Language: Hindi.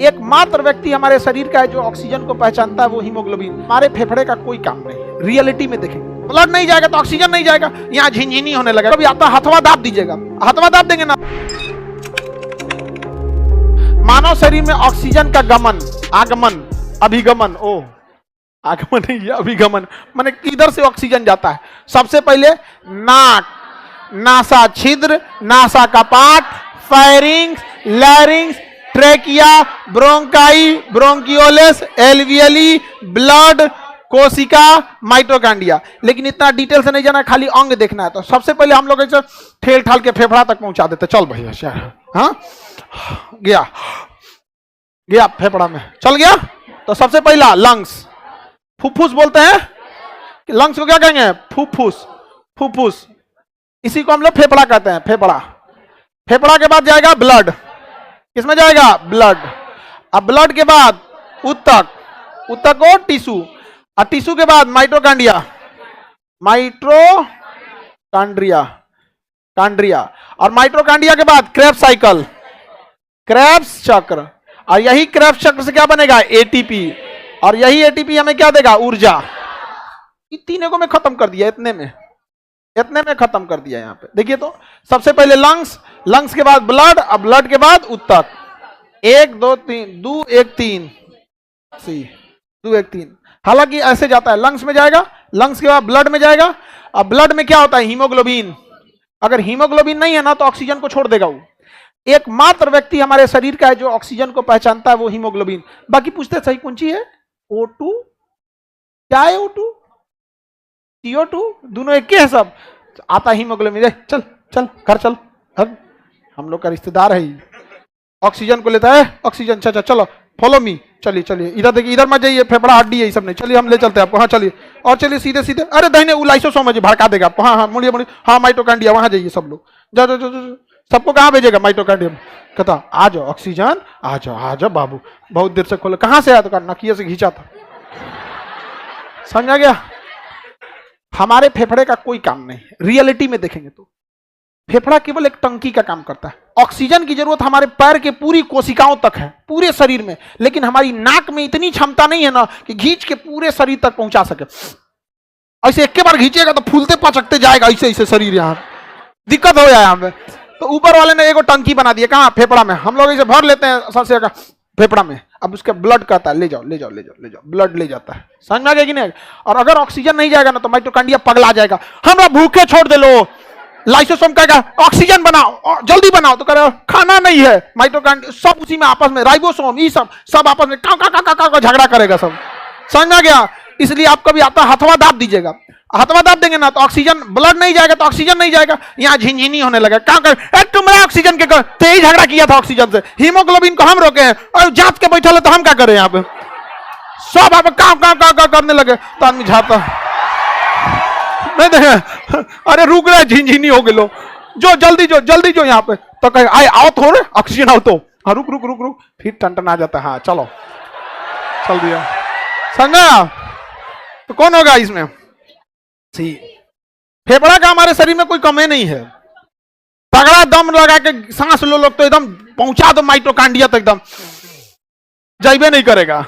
एकमात्र व्यक्ति हमारे शरीर का है जो ऑक्सीजन को पहचानता है, वो हीमोग्लोबिन। हमारे फेफड़े का कोई काम नहीं है। रियलिटी में देखेंगे, ब्लड नहीं जाएगा तो ऑक्सीजन नहीं जाएगा, यहाँ झिनझिनी होने लगा। कभी आता हथवा दाब दीजिएगा, हथवा दाब देंगे ना। मानव शरीर में ऑक्सीजन का गमन, आगमन, अभिगमन, आगमन नहीं है, अभिगमन माने किधर से ऑक्सीजन जाता है। सबसे पहले नाक, नासा छिद्र, नासा कपाट, pharynx, larynx, trachea, bronchi, bronchioles, alveoli, blood, कोशिका, माइटोकांड्रिया। लेकिन इतना डिटेल से नहीं जाना, खाली अंग देखना है। तो सबसे पहले हम लोग ऐसे ठेल ठाल के फेफड़ा तक पहुंचा देते। चल भैया, हाँ गया गया फेफड़ा में, चल गया। तो सबसे पहला लंग्स, फुफ्फुस बोलते हैं। लंग्स को क्या कहेंगे? फुफ्फुस, फुफ्फुस। इसी को हम लोग फेफड़ा कहते हैं, फेफड़ा। फेफड़ा के बाद जाएगा ब्लड, किसमें जाएगा? ब्लड। अब ब्लड के बाद उत्तक, उत्तक को टिश्यू, और टिश्यू के बाद माइटोकांड्रिया, माइट्रोकांड्रिया, कांड्रिया, और माइट्रोकांड्रिया के बाद क्रेब्स साइकिल, क्रेब्स चक्र। और यही क्रेब्स चक्र से क्या बनेगा? एटीपी। और यही एटीपी हमें क्या देगा? ऊर्जा। तीनों को मैं खत्म कर दिया, इतने में खत्म कर दिया। यहाँ पे देखिए तो सबसे पहले लंग्स, लंग्स के बाद ब्लड, अब ब्लड के बाद उत्तक। 1 2 3, 2 1 3, 2 1 3। हालांकि ऐसे जाता है, लंग्स में जाएगा, लंग्स के बाद ब्लड में जाएगा। अब ब्लड में क्या होता है? हीमोग्लोबिन। अगर हीमोग्लोबिन नहीं है ना तो ऑक्सीजन को छोड़ देगा वो। एकमात्र व्यक्ति हमारे शरीर का है जो ऑक्सीजन को पहचानता है, वो हीमोग्लोबिन। बाकी पूछते सही कौन सी है? O2, क्या है O2? CO2, दोनों एक है। सब आता हीमोग्लोबिन। चल चल घर चल, हम लोग का रिश्तेदार है, ऑक्सीजन को लेता है। ऑक्सीजन, अच्छा चलो फॉलो मी, चलिए चलिए इधर देखिए, इधर मत जाइए, फेफड़ा हड्डी है ये सब नहीं। चलिए हम ले चलते हैं आपको, हाँ चलिए। और चलिए सीधे सीधे, अरे दहीने वो लाइसोसोम है, भड़का देगा आपको। हाँ हाँ मुड़िए मुड़िए, हाँ माइटोकांड्रिया, वहां जाइए सब लोग। जाओ जाओ जाओ। सबको कहाँ भेजेगा? माइटोकांड्रिया। कहता आ जाओ ऑक्सीजन, आ जाओ बाबू। बहुत देर से खोले, कहाँ से आया? तो नकिया से खींचा था। समझा गया? हमारे फेफड़े का कोई काम नहीं है। रियलिटी में देखेंगे तो फेफड़ा केवल एक टंकी का काम करता है। ऑक्सीजन की जरूरत हमारे पैर के पूरी कोशिकाओं तक है, पूरे शरीर में। लेकिन हमारी नाक में इतनी क्षमता नहीं है ना कि खींच के पूरे शरीर तक पहुंचा सके। ऐसे एक के बार खींचेगा तो फूलते पचकते जाएगा, ऐसे ऐसे शरीर। यहाँ दिक्कत हो जाए हमें। तो ऊपर वाले ने एगो टंकी बना दिया, कहाँ? फेफड़ा में। हम लोग इसे भर लेते हैं सबसे फेफड़ा में। अब उसके ब्लड कहता है ले जाओ ले जाओ ले जाओ ले जाओ, ब्लड ले जाता है। समझ में आ गया कि नहीं? और अगर ऑक्सीजन नहीं जाएगा ना तो माइटोकांड्रिया पगला जाएगा। हमरा भूखे छोड़ दे लो, लाइसोसोम कहेगा ऑक्सीजन बनाओ, जल्दी बनाओ, तो कह खाना नहीं है। माइटोकांड्रिया सब उसी में आपस में, राइबोसोम ये सब आपस में का झगड़ा करेगा सब। समझ में आ गया? इसलिए आप कभी आता हथवा दाब दीजिएगा, हथवा दाब देंगे ना तो ऑक्सीजन, ब्लड नहीं जाएगा तो ऑक्सीजन नहीं जाएगा, यहाँ झिनझिनी होने लगा। क्या कर तुम्हारा ऑक्सीजन के तेज झगड़ा किया था ऑक्सीजन से। हीमोग्लोबिन को हम रोके हैं और जांच के बैठे तो हम क्या करें? यहाँ पे सब आप काम करने लगे तो आदमी झाता नहीं देखे, अरे रुक रहे, झिनझिनी हो गए लो, जो जल्दी जो यहाँ पे। तो कहे आए आओ थोड़े ऑक्सीजन आओ, तो हाँ रुक रुक रुक रुक, फिर टन आ जाता है। हाँ चलो चल दिया। समझा? तो कौन होगा इसमें? फेफड़ा का हमारे शरीर में कोई कमी नहीं है। तगड़ा दम लगा के सांस लो लोग तो एकदम पहुंचा दो माइटोकांड्रिया तक, एकदम जाइबे नहीं करेगा।